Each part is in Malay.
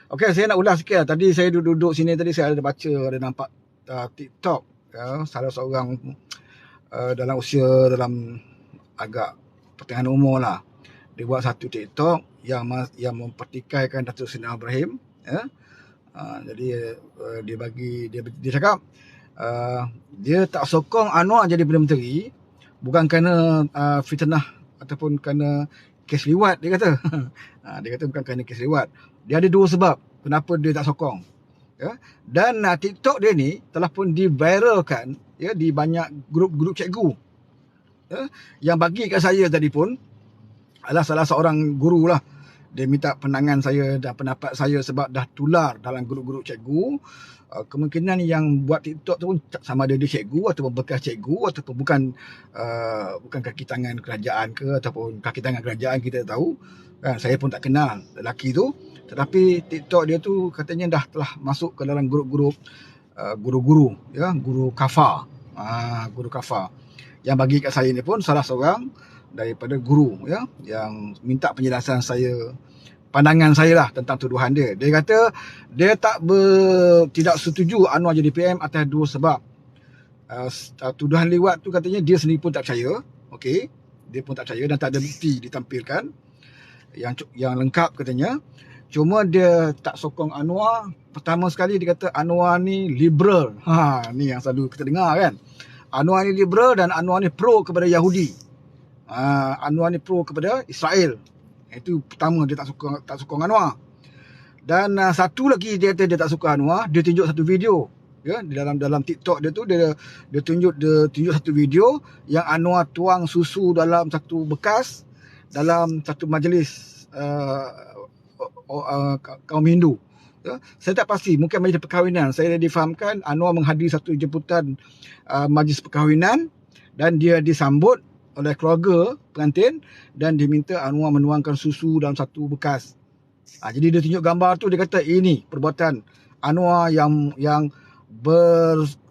Okey, saya nak ulas sikit. Tadi saya duduk sini tadi, saya ada baca, ada nampak TikTok, salah seorang dalam usia dalam agak pertengahan umur lah. Dia buat satu TikTok yang mempertikaikan Datuk Seri Ibrahim. Jadi dia cakap dia tak sokong Anwar jadi Perdana Menteri bukan kerana fitnah ataupun kerana kes liwat, dia kata. Dia kata bukan kerana kes liwat. Dia ada dua sebab kenapa dia tak sokong. Dan TikTok dia ni telah pun diviralkan di banyak grup-grup cikgu. Yang bagi kat saya tadi pun adalah salah seorang guru lah. Dia minta pandangan saya dan pendapat saya sebab dah tular dalam grup-grup cikgu. Kemungkinan yang buat TikTok tu pun sama ada dia cikgu ataupun bekas cikgu ataupun bukan kaki tangan kerajaan ke ataupun kaki tangan kerajaan, kita tahu. Saya pun tak kenal lelaki tu, tetapi TikTok dia tu katanya dah telah masuk ke dalam grup-grup guru-guru, guru kafar. Guru kafar. Yang bagi kat saya ni pun salah seorang daripada guru yang minta penjelasan saya, pandangan saya lah tentang tuduhan dia. Dia kata dia tidak setuju Anwar jadi PM atas dua sebab. Tuduhan liwat tu katanya dia sendiri pun tak percaya. Okey, dia pun tak percaya dan tak ada bukti ditampilkan yang lengkap katanya. Cuma dia tak sokong Anwar. Pertama sekali dia kata Anwar ni liberal. Ni yang selalu kita dengar kan. Anwar ni liberal dan Anwar ni pro kepada Yahudi. Anwar ni pro kepada Israel. Itu pertama, dia tak sokong Anwar. Dan satu lagi dia kata dia tak suka Anwar, dia tunjuk satu video. Di dalam TikTok dia tu dia tunjuk satu video yang Anwar tuang susu dalam satu bekas dalam satu majlis kaum Hindu. Saya tak pasti, mungkin majlis perkahwinan. Saya difahamkan Anwar menghadiri satu jemputan majlis perkahwinan dan dia disambut oleh keluarga pengantin dan diminta Anwar menuangkan susu dalam satu bekas. Jadi dia tunjuk gambar tu, dia kata ini perbuatan Anwar yang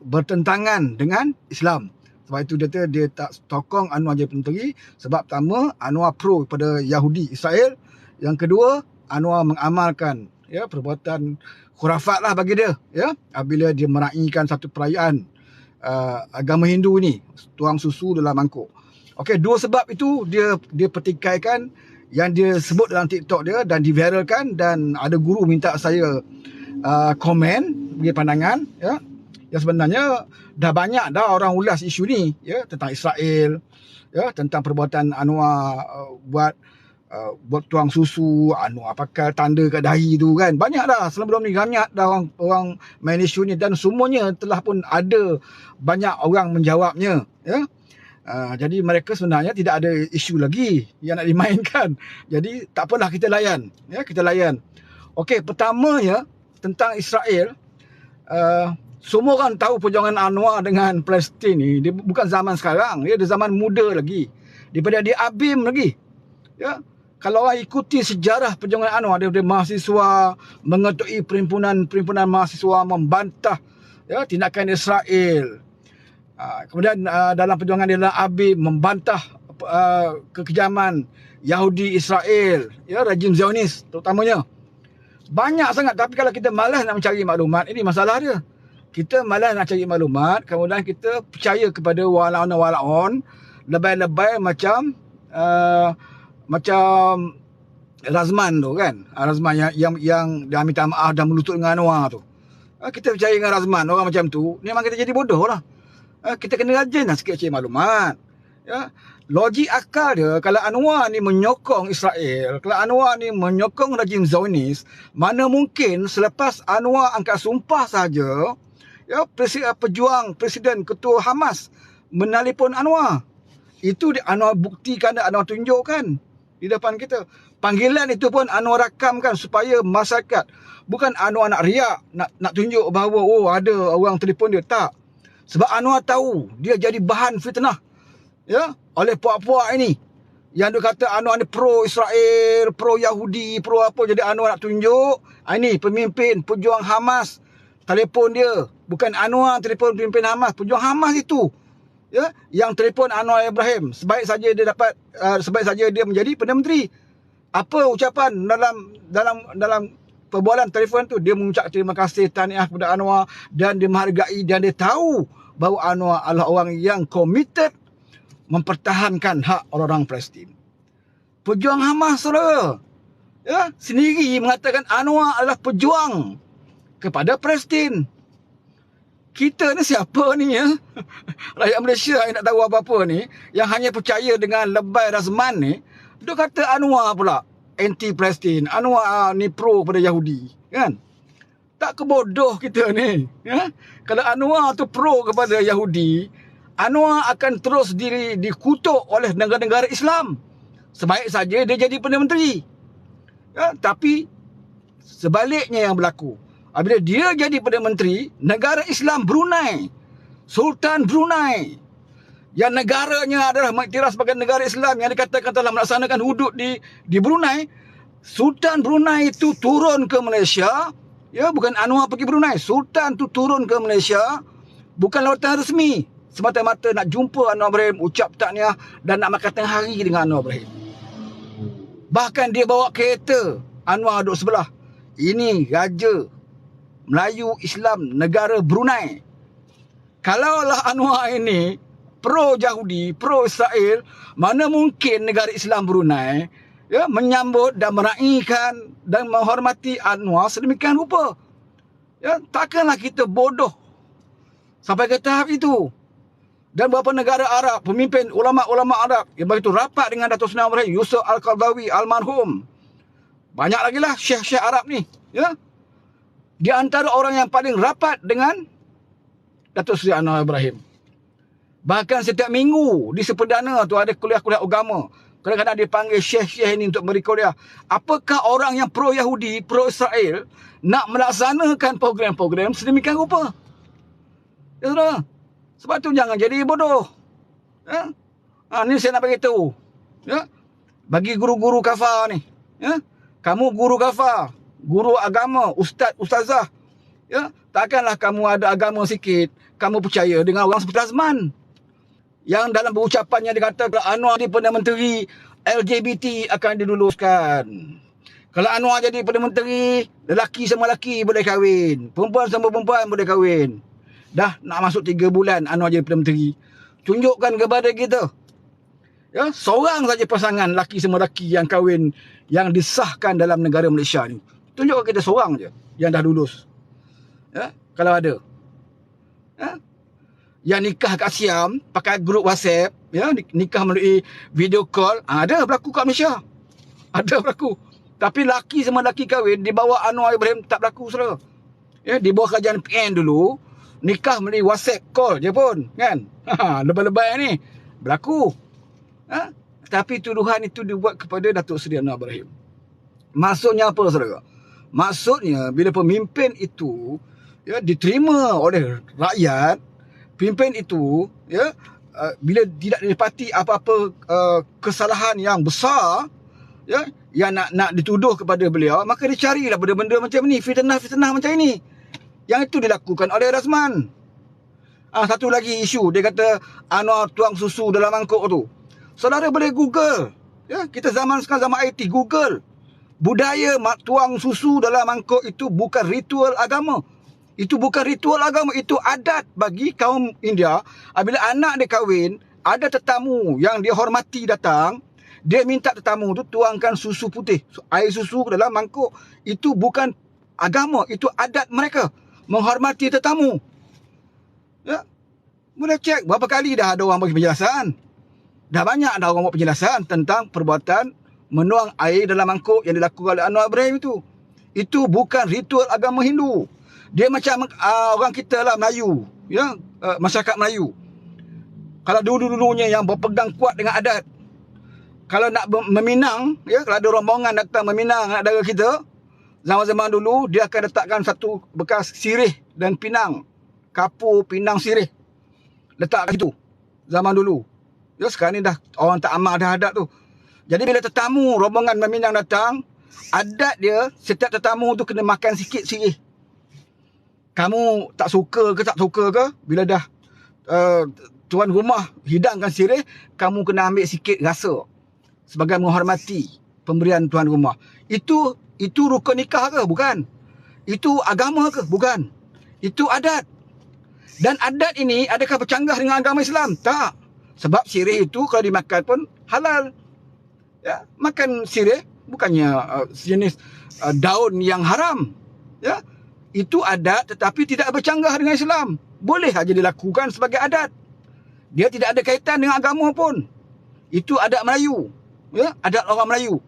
bertentangan dengan Islam. Sebab itu dia tak sokong Anwar jadi menteri. Sebab pertama, Anwar pro pada Yahudi Israel. Yang kedua, Anwar mengamalkan perbuatan khurafat lah bagi dia, apabila dia meraihkan satu perayaan agama Hindu ni, tuang susu dalam mangkuk. Okey, dua sebab itu dia pertikaikan yang dia sebut dalam TikTok dia dan diviralkan, dan ada guru minta saya komen, bagi pandangan, yang sebenarnya dah banyak dah orang ulas isu ni, tentang Israel, tentang perbuatan Anwar buat tuang susu, Anwar pakai tanda kat dahi tu kan. Banyak dah sebelum ni, banyak dah orang main isu ni dan semuanya telah pun ada banyak orang menjawabnya, jadi mereka sebenarnya tidak ada isu lagi yang nak dimainkan. Jadi tak apalah, kita layan, kita layan. Okey, pertamanya tentang Israel, semua orang tahu perjuangan Anwar dengan Palestin ni, dia bukan zaman sekarang, dia zaman muda lagi, daripada dia Abim lagi. Kalau orang ikuti sejarah perjuangan Anwar daripada mahasiswa, mengetuai perhimpunan mahasiswa, membantah tindakan Israel. Kemudian dalam perjuangan dia dalam Abim, membantah kekejaman Yahudi Israel, rejim Zionis terutamanya. Banyak sangat, tapi kalau kita malas nak mencari maklumat, ini masalah dia. Kita malas nak cari maklumat, kemudian kita percaya kepada walaun, lebay-lebay macam Razman tu kan. Razman yang dah minta maaf, dah melutut dengan Anwar tu. Kita percaya dengan Razman, orang macam tu, memang kita jadi bodoh lah. Kita kena rajin lah sikit cari maklumat. Logik akal dia, kalau Anwar ni menyokong Israel, kalau Anwar ni menyokong rejim Zionis, mana mungkin selepas Anwar angkat sumpah saja, pejuang Presiden Ketua Hamas menelpon Anwar. Itu Anwar buktikan, Anwar tunjukkan di depan kita. Panggilan itu pun Anwar rakamkan supaya masyarakat, bukan Anwar nak riak, nak tunjuk bahawa ada orang telefon dia, tak. Sebab Anwar tahu dia jadi bahan fitnah oleh puak-puak ini yang dia kata Anwar ni pro Israel, pro Yahudi, pro apa. Jadi Anwar nak tunjuk ini pemimpin pejuang Hamas telefon dia, bukan Anwar telefon pemimpin Hamas, pejuang Hamas itu yang telefon Anwar Ibrahim. Sebaik saja dia menjadi Perdana Menteri. Apa ucapan dalam perbualan telefon tu, dia mengucap terima kasih, tahniah kepada Anwar, dan dia menghargai, dan dia tahu bahawa Anwar adalah orang yang komited mempertahankan hak orang-orang Palestin. Pejuang Hamas, saudara, ya, sendiri mengatakan Anwar adalah pejuang kepada Palestin. Kita ni siapa ni, ya? Rakyat Malaysia yang tak tahu apa-apa ni, yang hanya percaya dengan lebay Razman ni, dia kata Anwar pula anti-Palestin, Anwar ni pro pada Yahudi, kan? Tak kebodoh kita ni, ya? Kalau Anwar tu pro kepada Yahudi, Anwar akan terus dikutuk oleh negara-negara Islam. Sebaik saja dia jadi Perdana Menteri, ya? Tapi sebaliknya yang berlaku. Apabila dia jadi Perdana Menteri, negara Islam Brunei, Sultan Brunei, yang negaranya adalah mengiktiraf sebagai negara Islam, yang dikatakan telah melaksanakan hudud di Brunei, Sultan Brunei itu turun ke Malaysia, ya, bukan Anwar pergi Brunei, Sultan tu turun ke Malaysia, bukan lawatan resmi, semata-mata nak jumpa Anwar Ibrahim, ucap tahniah dan nak makan tengah hari dengan Anwar Ibrahim. Bahkan dia bawa kereta, Anwar duduk sebelah. Ini Raja Melayu Islam negara Brunei. Kalaulah Anwar ini pro Yahudi, pro Israel, mana mungkin negara Islam Brunei, ya, menyambut dan meraihkan dan menghormati Anwar sedemikian rupa. Ya, takkanlah kita bodoh sampai ke tahap itu. Dan beberapa negara Arab, pemimpin ulama-ulama Arab yang begitu rapat dengan Datuk Seri Anwar Ibrahim, Yusuf Al-Qaradawi almarhum. Banyak lagi lah syekh-syekh Arab ni, ya. Di antara orang yang paling rapat dengan Datuk Seri Anwar Ibrahim. Bahkan setiap minggu di Seperdana tu ada kuliah-kuliah agama. Kadang-kadang dia panggil syekh-syekh ini untuk beri kuliah. Apakah orang yang pro-Yahudi, pro-Israel nak melaksanakan program-program sedemikian rupa? Ya, saudara. Sebab tu jangan jadi bodoh. Ya? Ni saya nak beritahu. Ya? Bagi guru-guru kafar ni. Ya? Kamu guru kafar, guru agama, ustazah, ya, takkanlah kamu ada agama sikit, kamu percaya dengan orang seperti Azman, yang dalam berucapannya dikata kalau Anwar jadi Perdana Menteri, LGBT akan diluluskan. Kalau Anwar jadi Perdana Menteri, lelaki sama lelaki boleh kahwin, perempuan sama perempuan boleh kahwin. Dah nak masuk 3 bulan Anwar jadi Perdana Menteri. Tunjukkan kepada kita, ya, seorang saja pasangan lelaki sama lelaki yang kahwin yang disahkan dalam negara Malaysia ni. Tunjukkan kita seorang je yang dah lulus. Ya, kalau ada. Ya, yang nikah kat Siam pakai grup WhatsApp, ya, nikah melalui video call, ada berlaku kat Malaysia. Ada berlaku. Tapi laki sama laki kahwin di bawah Anwar Ibrahim tak berlaku, saudara. Ya, di bawah kerajaan PN dulu, nikah melalui WhatsApp call je pun, kan? Lebay-lebay ni berlaku. Ha? Tapi tuduhan itu dibuat kepada Datuk Seri Anwar Ibrahim. Maksudnya apa, saudara? Maksudnya bila pemimpin itu, ya, diterima oleh rakyat, pemimpin itu, ya, bila tidak didapati apa-apa kesalahan yang besar, ya, yang nak dituduh kepada beliau, maka dicarilah benda-benda macam ni, fitnah-fitnah macam ini. Yang itu dilakukan oleh Razman. Satu lagi isu, dia kata Anwar tuang susu dalam mangkuk tu. Saudara boleh Google. Ya, kita zaman sekarang zaman IT, Google. Budaya tuang susu dalam mangkuk itu bukan ritual agama. Itu bukan ritual agama, itu adat bagi kaum India. Apabila anak dia kahwin, ada tetamu yang dia hormati datang, dia minta tetamu tu tuangkan susu putih, air susu ke dalam mangkuk. Itu bukan agama, itu adat mereka menghormati tetamu. Ya, boleh cek berapa kali dah ada orang bagi penjelasan. Dah banyak dah orang buat penjelasan tentang perbuatan menuang air dalam mangkuk yang dilakukan oleh Anwar Ibrahim itu. Itu bukan ritual agama Hindu. Dia macam orang kita lah, Melayu, ya, masyarakat Melayu. Kalau dulu-dulunya yang berpegang kuat dengan adat, kalau nak meminang, ya, kalau ada rombongan datang meminang negara kita, zaman-zaman dulu dia akan letakkan satu bekas sirih dan pinang, kapur, pinang, sirih, letak kat situ zaman dulu. Ya, sekarang ni dah orang tak amal dah adat tu. Jadi bila tetamu rombongan meminang datang, adat dia setiap tetamu tu kena makan sikit sirih. Kamu tak suka ke tak suka ke, bila dah tuan rumah hidangkan sirih, kamu kena ambil sikit rasa sebagai menghormati pemberian tuan rumah. Itu Itu rukun nikah ke? Bukan. Itu agama ke? Bukan. Itu adat. Dan adat ini adakah bercanggah dengan agama Islam? Tak. Sebab sirih itu kalau dimakan pun halal. Ya, makan sirih bukannya sejenis daun yang haram. Ya. Itu adat tetapi tidak bercanggah dengan Islam. Boleh saja dilakukan sebagai adat. Dia tidak ada kaitan dengan agama pun. Itu adat Melayu. Ya, adat orang Melayu.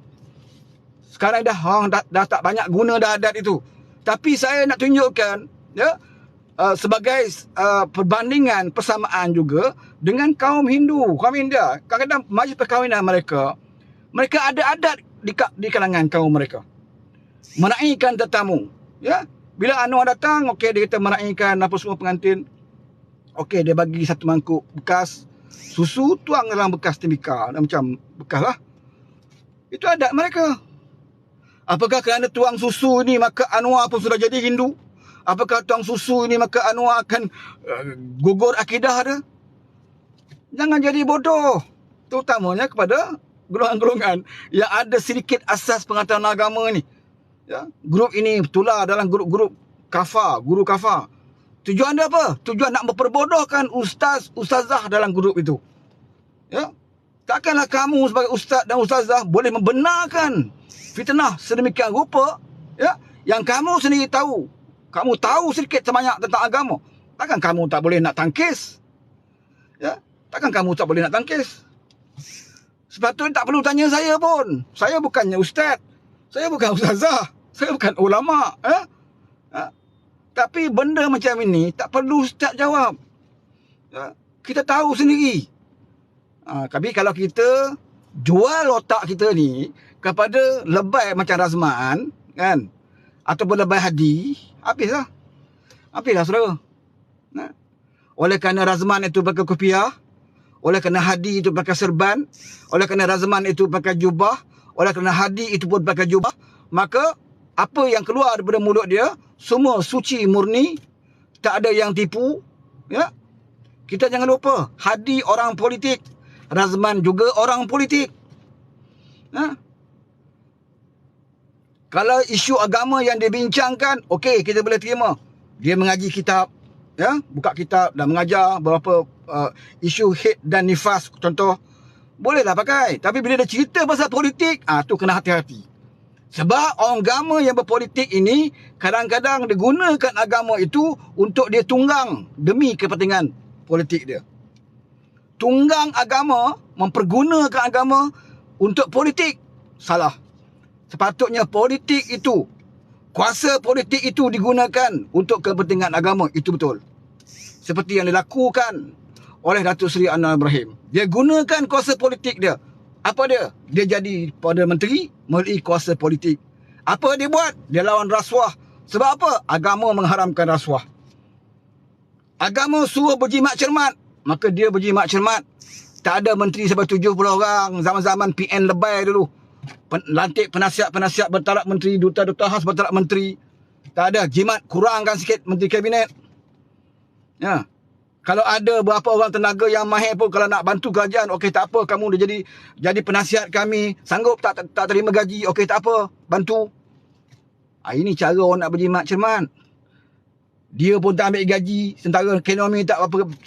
Sekarang orang dah tak banyak guna dah adat itu. Tapi saya nak tunjukkan ya sebagai perbandingan persamaan juga dengan kaum Hindu, kaum India. Kadang-kadang majlis perkahwinan mereka ada adat di kalangan kaum mereka. Menaikkan tetamu, ya. Bila Anwar datang, okey dia kata menaikkan apa semua pengantin. Okey dia bagi satu mangkuk bekas susu, tuang dalam bekas tembikar, macam bekas lah. Itu adat mereka. Apakah kerana tuang susu ni maka Anwar pun sudah jadi Hindu? Apakah tuang susu ni maka Anwar akan gugur akidah dia? Jangan jadi bodoh. Terutamanya kepada golongan-golongan yang ada sedikit asas pengetahuan agama ni. Ya, grup ini tular dalam grup-grup kafar, guru kafar. Tujuan dia apa? Tujuan nak memperbodohkan ustazah dalam grup itu. Ya. Takkanlah kamu sebagai ustaz dan ustazah boleh membenarkan fitnah sedemikian rupa, ya, yang kamu sendiri tahu. Kamu tahu sedikit sebanyak tentang agama. Takkan kamu tak boleh nak tangkis? Ya, takkan kamu tak boleh nak tangkis? Sepatutnya tak perlu tanya saya pun. Saya bukannya ustaz. Saya bukan ustazah. Saya bukan ulama. Tapi benda macam ini tak perlu ustaz jawab. Ya, kita tahu sendiri. Tapi kalau kita jual otak kita ni kepada lebay macam Razman, kan, ataupun lebay Hadi, habislah. Habislah saudara. Oleh kerana Razman itu pakai kopiah, oleh kerana Hadi itu pakai serban, oleh kerana Razman itu pakai jubah, oleh kerana Hadi itu pun pakai jubah, maka apa yang keluar daripada mulut dia semua suci murni, tak ada yang tipu. Ya, kita jangan lupa Hadi orang politik, Razman juga orang politik. Kalau isu agama yang dibincangkan, okey, kita boleh terima. Dia mengaji kitab, ya, buka kitab dan mengajar beberapa isu hate dan nifas contoh, bolehlah pakai. Tapi bila dia cerita pasal politik, tu kena hati-hati. Sebab orang agama yang berpolitik ini kadang-kadang digunakan agama itu untuk dia tunggang demi kepentingan politik dia. Tunggang agama, mempergunakan agama untuk politik, salah. Sepatutnya politik itu, kuasa politik itu digunakan untuk kepentingan agama, itu betul. Seperti yang dilakukan oleh Datuk Seri Anwar Ibrahim. Dia gunakan kuasa politik dia. Apa dia? Dia jadi Perdana Menteri melalui kuasa politik. Apa dia buat? Dia lawan rasuah. Sebab apa? Agama mengharamkan rasuah. Agama suruh berjimat cermat, maka dia berjimat cermat. Tak ada menteri sampai 70 orang zaman-zaman PN lebay dulu. Lantik penasihat-penasihat bertaraf menteri, duta-duta khas bertaraf menteri. Tak ada. Jimat kurangkan sikit menteri kabinet. Ya. Kalau ada beberapa orang tenaga yang mahir pun, kalau nak bantu kerajaan, okey tak apa, kamu dah jadi penasihat kami, sanggup tak terima gaji, okey tak apa, bantu. Ini cara orang nak berjimat cermat. Dia pun tak ambil gaji, sementara ekonomi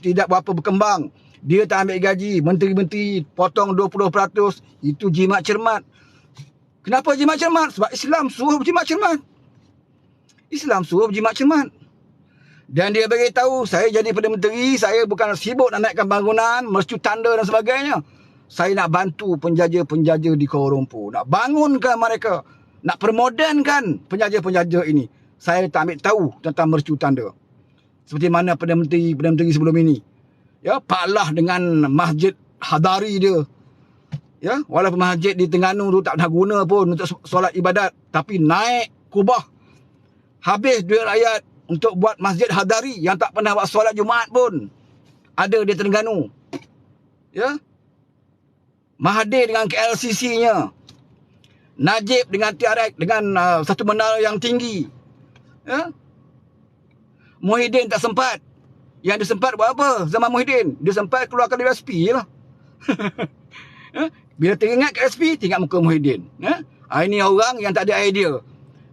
tidak berapa berkembang. Dia tak ambil gaji, menteri-menteri potong 20%, itu jimat cermat. Kenapa jimat cermat? Sebab Islam suruh berjimat cermat. Islam suruh berjimat cermat. Dan dia beritahu, saya jadi Perdana Menteri, saya bukan sibuk nak naikkan bangunan, mercu tanda dan sebagainya. Saya nak bantu penjaja-penjaja di Kuala Lumpur. Nak bangunkan mereka. Nak permodernkan penjaja-penjaja ini. Saya tak ambil tahu tentang mercu tanda. Seperti mana Perdana Menteri sebelum ini. Ya, paklah dengan Masjid Hadari dia. Ya, walaupun masjid di Terengganu tu tak pernah guna pun untuk solat ibadat. Tapi naik kubah. Habis duit rakyat untuk buat Masjid Hadari yang tak pernah buat solat Jumaat pun. Ada di Terengganu. Ya. Mahathir dengan KLCC-nya. Najib dengan TRX dengan satu menara yang tinggi. Ya. Muhyiddin tak sempat. Yang dia sempat buat apa zaman Muhyiddin? Dia sempat keluarkan USP je lah. Ya. Bila teringat KSP, teringat muka Muhyiddin. Ya. Ini orang yang tak ada idea.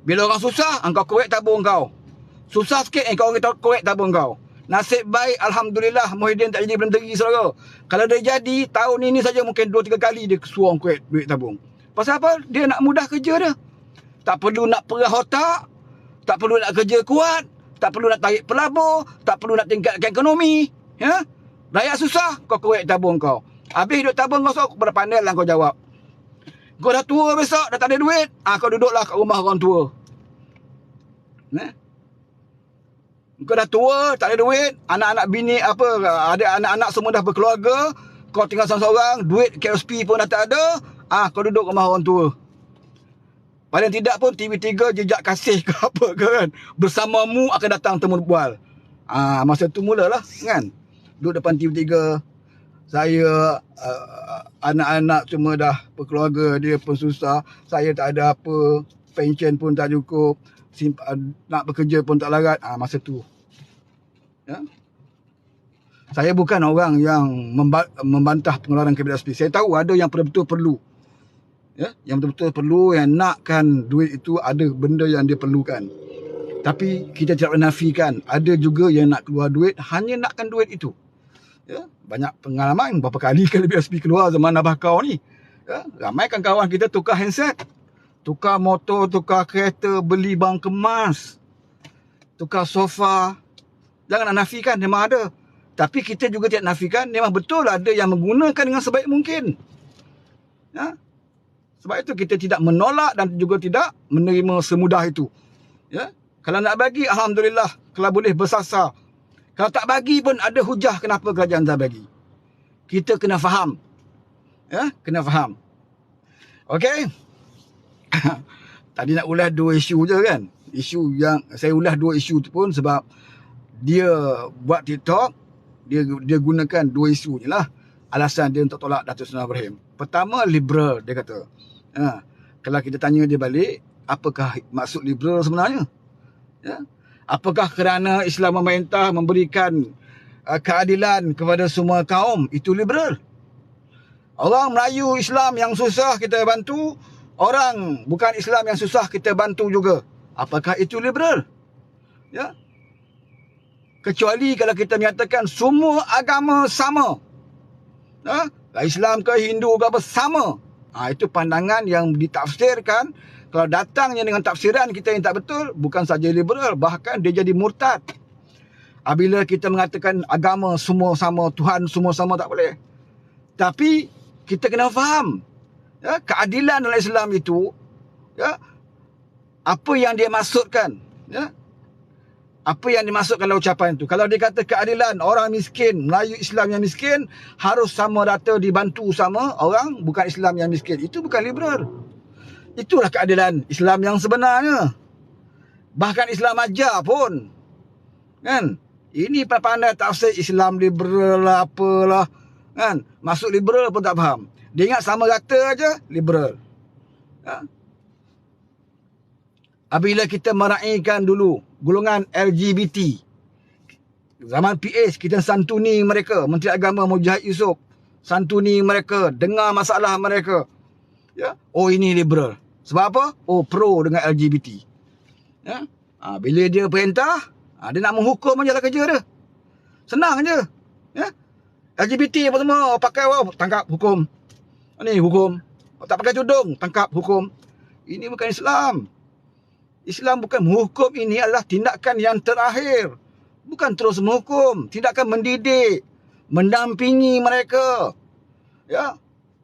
Bila orang susah, engkau korek tabung kau. Susah sikit, kau orang korek tabung kau. Nasib baik, Alhamdulillah, Muhyiddin tak jadi Menteri, saudara. Kalau dia jadi, tahun ini saja mungkin 2-3 kali dia suruh orang korek duit tabung. Pasal apa? Dia nak mudah kerja dia. Tak perlu nak perah otak, tak perlu nak kerja kuat, tak perlu nak tarik pelabur, tak perlu nak tingkatkan ekonomi. Ya? Rakyat susah, kau korek tabung kau. Habis duit tabung kau, kau pada pandai lah kau jawab. Kau dah tua besok, dah tak ada duit, kau duduklah kat rumah orang tua. Kau dah tua, tak ada duit, anak-anak bini apa, ada anak-anak semua dah berkeluarga, kau tinggal seorang-seorang, duit KSP pun dah tak ada, kau duduk rumah orang tua. Paling tidak pun TV3 jejak kasih ke apa ke kan, bersamamu akan datang temu bual. Masa tu mulalah kan, duduk depan TV3, saya anak-anak semua dah berkeluarga, dia pun susah, saya tak ada apa, pension pun tak cukup, nak bekerja pun tak larat. Masa tu ya? Saya bukan orang yang membantah pengeluaran Kabinet SP. Saya tahu ada yang betul-betul perlu, ya? Yang betul-betul perlu, yang nakkan duit itu, ada benda yang dia perlukan. Tapi kita tidak menafikan ada juga yang nak keluar duit hanya nakkan duit itu, ya? Banyak pengalaman, berapa kali Kabinet SP keluar zaman Abah Kau ni, ya? Ramai kan kawan kita tukar handset, tukar motor, tukar kereta, beli barang kemas, tukar sofa. Jangan nak nafikan, memang ada. Tapi kita juga tidak nafikan, memang betul ada yang menggunakan dengan sebaik mungkin. Ya? Sebab itu kita tidak menolak dan juga tidak menerima semudah itu. Ya? Kalau nak bagi, Alhamdulillah. Kalau boleh bersasar. Kalau tak bagi pun ada hujah kenapa kerajaan tak bagi. Kita kena faham. Ya? Kena faham. Okey? Tadi nak ulas 2 isu je kan. Isu yang saya ulas 2 isu tu pun sebab dia buat TikTok, dia gunakan 2 isu je lah. Alasan dia untuk tolak Datuk Seri Ibrahim. Pertama, liberal, dia kata. Kalau kita tanya dia balik, apakah maksud liberal sebenarnya? Ya? Apakah kerana Islam memerintah memberikan keadilan kepada semua kaum, itu liberal? Orang Melayu Islam yang susah kita bantu, orang bukan Islam yang susah kita bantu juga. Apakah itu liberal? Ya? Kecuali kalau kita menyatakan semua agama sama. Islam ke Hindu ke apa sama. Itu pandangan yang ditafsirkan. Kalau datangnya dengan tafsiran kita yang tak betul, bukan saja liberal, bahkan dia jadi murtad. Bila kita mengatakan agama semua sama, Tuhan semua sama, tak boleh. Tapi kita kena faham, ya, keadilan dalam Islam itu, ya, apa yang dia maksudkan, ya. Apa yang dimaksudkan dalam ucapan itu? Kalau dia kata keadilan, orang miskin, Melayu Islam yang miskin harus sama rata dibantu sama orang bukan Islam yang miskin. Itu bukan liberal. Itulah keadilan Islam yang sebenarnya. Bahkan Islam ajar pun, kan? Ini pandai tafsir Islam liberal lah, apalah, kan? Maksud liberal pun tak faham. Dia ingat sama rata aja liberal. Ya? Apabila kita meraihkan dulu golongan LGBT, zaman PH kita santuni mereka, Menteri Agama Mujahid Yusof santuni mereka, dengar masalah mereka, ya. Oh, ini liberal. Sebab apa? Oh, pro dengan LGBT, ya. Bila dia perintah, dia nak menghukum je lah kerja dia. Senang je, ya. LGBT apa semua, pakai tangkap hukum. Ni hukum. Tak pakai tudung, tangkap hukum. Ini bukan Islam. Islam bukan menghukum, ini adalah tindakan yang terakhir. Bukan terus menghukum, tindakan mendidik, mendampingi mereka, ya,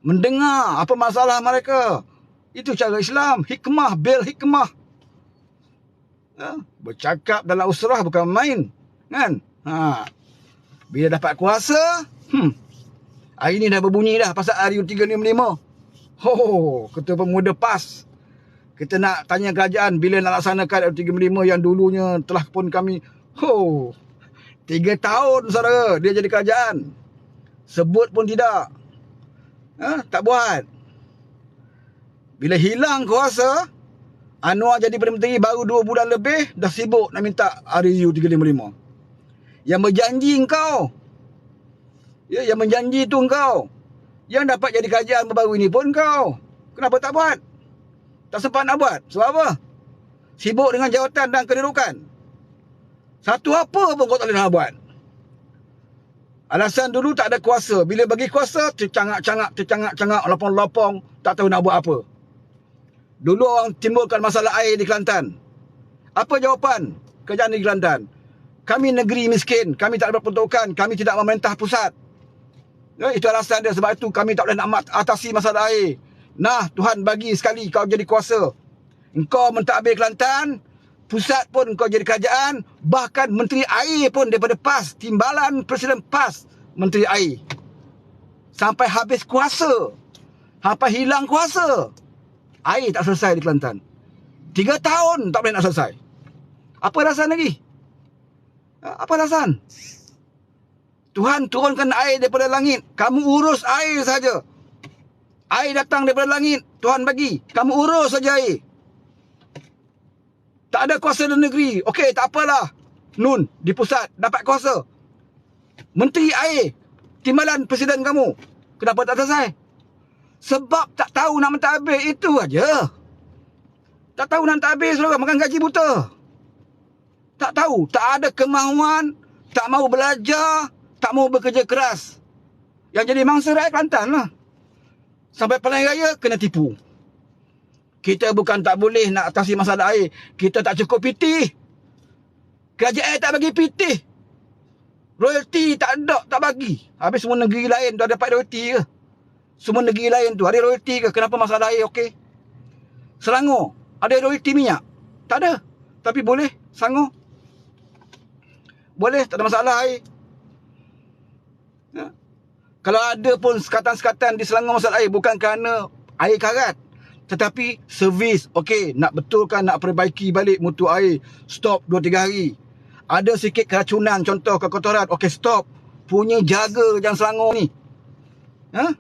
mendengar apa masalah mereka. Itu cara Islam, hikmah, bil hikmah. Ya, bercakap dalam usrah bukan main, kan? Bila dapat kuasa, hari ni dah berbunyi dah pasal RU 355. Ketua Pemuda PAS. Kita nak tanya kerajaan bila nak laksanakan RU 355 yang dulunya telah pun kami 3 tahun saudara dia jadi kerajaan. Sebut pun tidak. Tak buat. Bila hilang kuasa, Anwar jadi Perdana Menteri baru 2 bulan lebih dah sibuk nak minta RU 355. Yang berjanji engkau. Ya, yang menjanji tu engkau. Yang dapat jadi kerajaan baru ini pun engkau. Kenapa tak buat? Tak sempat nak buat. Sebab apa? Sibuk dengan jawatan dan kedudukan. Satu apa pun kau tak boleh nak buat. Alasan dulu tak ada kuasa. Bila bagi kuasa, tercangak-cangak, lopong-lopong, tak tahu nak buat apa. Dulu orang timbulkan masalah air di Kelantan. Apa jawapan kerajaan di Kelantan? Kami negeri miskin, kami tak ada peruntukan, kami tidak memerintah pusat. Ya, itu alasan dia. Sebab itu kami tak boleh nak atasi masalah air. Nah, Tuhan bagi sekali kau jadi kuasa. Engkau mentadbir Kelantan, pusat pun kau jadi kerajaan, bahkan menteri air pun daripada PAS, timbalan Presiden PAS, menteri air. Sampai habis kuasa, sampai hilang kuasa, air tak selesai di Kelantan. 3 tahun tak boleh nak selesai. Apa alasan lagi? Apa alasan? Tuhan turunkan air daripada langit, kamu urus air saja. Air datang daripada langit, Tuhan bagi, kamu urus saja air. Tak ada kuasa di negeri. Okey, tak apalah. Nun, di pusat, dapat kuasa. Menteri air, timbalan presiden kamu. Kenapa tak selesai? Sebab tak tahu nak mentadbir, itu aja. Tak tahu nak mentadbir, saudara, makan gaji buta. Tak tahu, tak ada kemahuan, tak mahu belajar, tak mahu bekerja keras. Yang jadi mangsa rakyat Kelantan lah. Sampai Pilihan Raya, kena tipu. Kita bukan tak boleh nak atasi masalah air. Kita tak cukup pitih. Kerajaan tak bagi pitih. Royalty tak ada, tak bagi. Habis semua negeri lain tu ada dapat royalty ke? Semua negeri lain tu ada royalty ke? Kenapa masalah air okey? Selangor, ada royalty minyak? Tak ada. Tapi boleh, Selangor. Boleh, tak ada masalah air. Ya. Kalau ada pun sekatan-sekatan di Selangor masalah air, bukan kerana air karat. Tetapi servis, okey, nak betulkan, nak perbaiki balik mutu air, stop 2-3 hari. Ada sikit keracunan, contoh kekotoran, okey stop. Punya jaga jangan Selangor ni. Ha?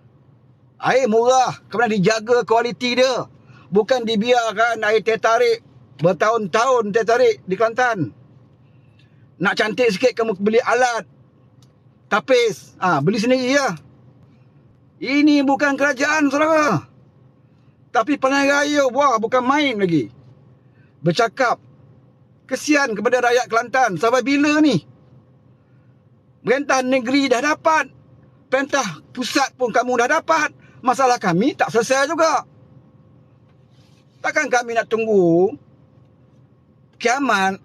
Air murah, kemudian dijaga kualiti dia. Bukan dibiarkan air tertarik, bertahun-tahun tertarik di Kelantan. Nak cantik sikit, kamu beli alat tapis, beli sendiri ya. Ini bukan kerajaan, saudara. Tapi Pilihan Raya, wah, bukan main lagi. Bercakap, kesian kepada rakyat Kelantan. Sampai bila ni? Perintah negeri dah dapat. Perintah pusat pun kamu dah dapat. Masalah kami tak selesai juga. Takkan kami nak tunggu kiamat,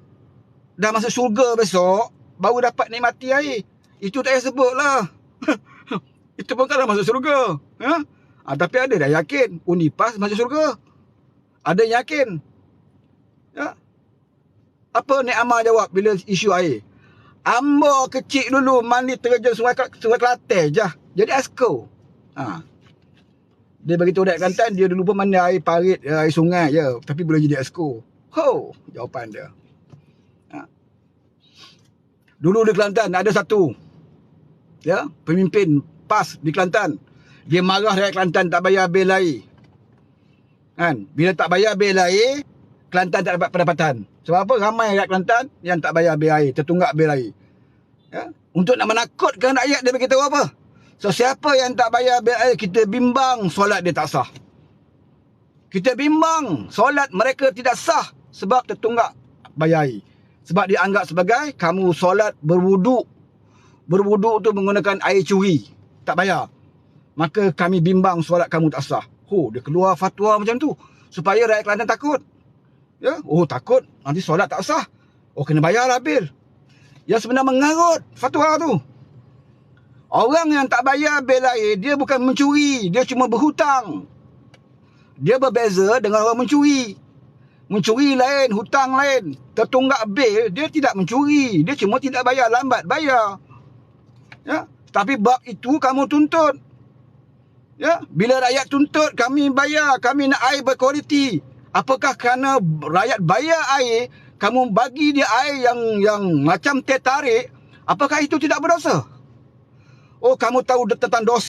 dah masuk syurga besok, baru dapat nikmati air. Itu tak payah sebut lah. Itu pun kan dah masuk syurga. Ya? Tapi ada dah yakin Unipas masuk syurga. Ada yang yakin. Ya? Apa Nek Amar jawab bila isu air? Ambo kecil dulu mandi terjun Sungai Kelantan je. Jadi asko. Dia beritahu rakyat Kelantan, dia dulu pun mandi air parit, air sungai je. Tapi boleh jadi asko. Ho, jawapan dia. Dulu di Kelantan ada satu, ya, pemimpin PAS di Kelantan. Dia marah rakyat Kelantan tak bayar bil air. Kan? Bila tak bayar bil air, Kelantan tak dapat pendapatan. Sebab apa? Ramai rakyat Kelantan yang tak bayar bil air, tertunggak bil air. Ya? Untuk nak menakutkan rakyat, dia beritahu apa? So, siapa yang tak bayar bil air, kita bimbang solat dia tak sah. Kita bimbang solat mereka tidak sah sebab tertunggak bayar air. Sebab dianggap sebagai kamu solat berwuduk. Berwuduk tu menggunakan air curi, tak bayar. Maka kami bimbang solat kamu tak sah. Dia keluar fatwa macam tu supaya rakyat Kelantan takut. Ya, takut nanti solat tak sah. Kena bayarlah bil. Yang sebenarnya mengarut fatwa tu. Orang yang tak bayar bil air, dia bukan mencuri, dia cuma berhutang. Dia berbeza dengan orang mencuri. Mencuri lain, hutang lain. Tertunggak bil, dia tidak mencuri, dia cuma tidak bayar, lambat bayar. Ya, tapi bab itu kamu tuntut. Ya, bila rakyat tuntut, kami bayar, kami nak air berkualiti. Apakah kerana rakyat bayar air, kamu bagi dia air yang macam tertarik, apakah itu tidak berdosa? Kamu tahu tentang dosa